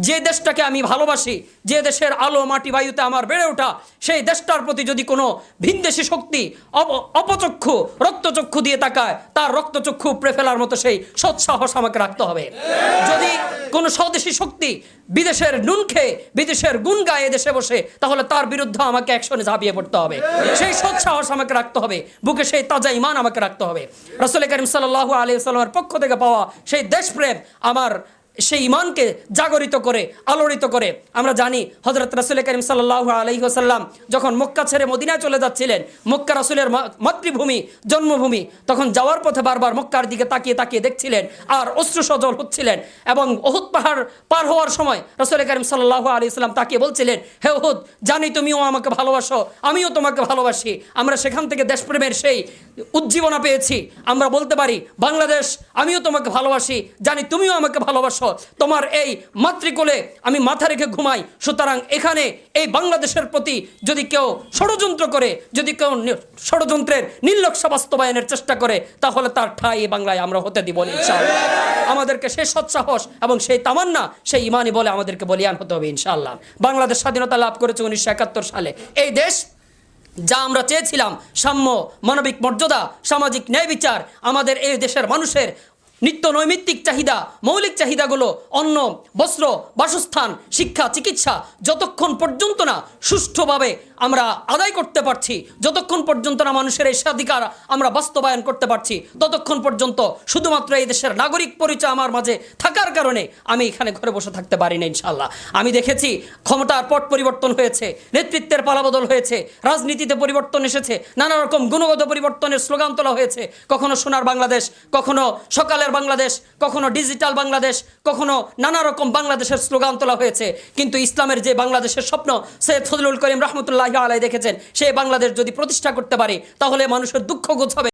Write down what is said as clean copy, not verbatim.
যে দেশটাকে আমি ভালোবাসি, যে দেশের আলো মাটি বায়ুতে আমার বেড়ে ওঠা, সেই দেশটার প্রতি যদি কোনো ভিনদেশী শক্তি অপচক্ষু রক্তচক্ষু দিয়ে তাকায়, তার রক্তচক্ষু উপড়ে ফেলার মতো সেই সৎসাহস আমাকে রাখতে হবে। যদি কোনো স্বদেশী শক্তি বিদেশের নুন খেয়ে বিদেশের গুণ গায়ে দেশে বসে, তাহলে তার বিরুদ্ধে আমাকে অ্যাকশনে ঝাঁপিয়ে পড়তে হবে। সেই সৎসাহস আমাকে রাখতে হবে, বুকে সেই তাজা ঈমান আমাকে রাখতে হবে। রাসূল করিম সাল্লাল্লাহু আলাইহি ওয়াসাল্লামের পক্ষ থেকে পাওয়া সেই দেশপ্রেম আমার সেই ঈমানকে জাগরিত করে, আলোড়িত করে। আমরা জানি হযরত রাসূল করিম সাল্লাল্লাহু আলাইহি ওয়াসাল্লাম যখন মক্কা ছেড়ে মদিনায় চলে যাচ্ছিলেন, মক্কা রাসূলের মাতৃভূমি, জন্মভূমি, তখন যাওয়ার পথে বারবার মক্কার দিকে তাকিয়ে তাকিয়ে দেখছিলেন আর অশ্রু সজল হচ্ছিলেন। এবং উহুদ পাহাড় পার হওয়ার সময় রাসূল করিম সাল্লাল্লাহু আলাইহি ওয়াসাল্লাম তাকিয়ে বলছিলেন, হে উহুদ, জানি তুমিও আমাকে ভালোবাসো, আমিও তোমাকে ভালোবাসি। আমরা সেখান থেকে দেশপ্রেমের সেই উজ্জীবনা পেয়েছি। আমরা বলতে পারি, বাংলাদেশ, আমিও তোমাকে ভালোবাসি, জানি তুমিও আমাকে ভালোবাসো, তোমার এই মাতৃকোলে আমি মাথা রেখে ঘুমাই। সুতরাং এখানে এই বাংলাদেশের প্রতি যদি কেউ ষড়যন্ত্র করে, যদি কেউ ষড়যন্ত্রের নির্লক্ষ্য বাস্তবায়নের চেষ্টা করে, তাহলে তার ঠাঁই এই বাংলায় আমরা হতে দিব না ইনশাআল্লাহ। আমাদেরকে সেই সৎসাহস এবং সেই তামান্না, সেই ইমানি বলে আমাদেরকে বলিয়ান হতে হবে ইনশাআল্লাহ। বাংলাদেশ স্বাধীনতা লাভ করেছে 1971 সালে। এই দেশ যা আমরা চেয়েছিলাম, সাম্য, মানবিক মর্যাদা, সামাজিক ন্যায় বিচার, আমাদের এই দেশের মানুষের নিত্য নৈমিত্তিক চাহিদা, মৌলিক চাহিদাগুলো, অন্ন, বস্ত্র, বাসস্থান, শিক্ষা, চিকিৎসা, যতক্ষণ পর্যন্ত না সুষ্ঠুভাবে আমরা আদায় করতে পারছি, যতক্ষণ পর্যন্ত না মানুষের এই স্বাধিকার আমরা বাস্তবায়ন করতে পারছি, ততক্ষণ পর্যন্ত শুধুমাত্র এই দেশের নাগরিক পরিচয় আমার মাঝে থাকার কারণে আমি এখানে ঘরে বসে থাকতে পারি না ইনশাআল্লাহ। আমি দেখেছি ক্ষমতার পট পরিবর্তন হয়েছে, নেতৃত্বের পালাবদল হয়েছে, রাজনীতিতে পরিবর্তন এসেছে, নানা রকম গুণগত পরিবর্তনের স্লোগান তোলা হয়েছে। কখনো সোনার বাংলাদেশ, কখনো সকালের বাংলাদেশ, কখনো ডিজিটাল বাংলাদেশ, কখনো নানা রকম বাংলাদেশের স্লোগান তোলা হয়েছে। কিন্তু ইসলামের যে বাংলাদেশের স্বপ্ন সৈয়দ ফজলুল করিম রহমতুল্লাহি আলাইহি দেখেছেন, সেই বাংলাদেশ যদি প্রতিষ্ঠা করতে পারে, তাহলে মানুষের দুঃখ ঘোচাবে।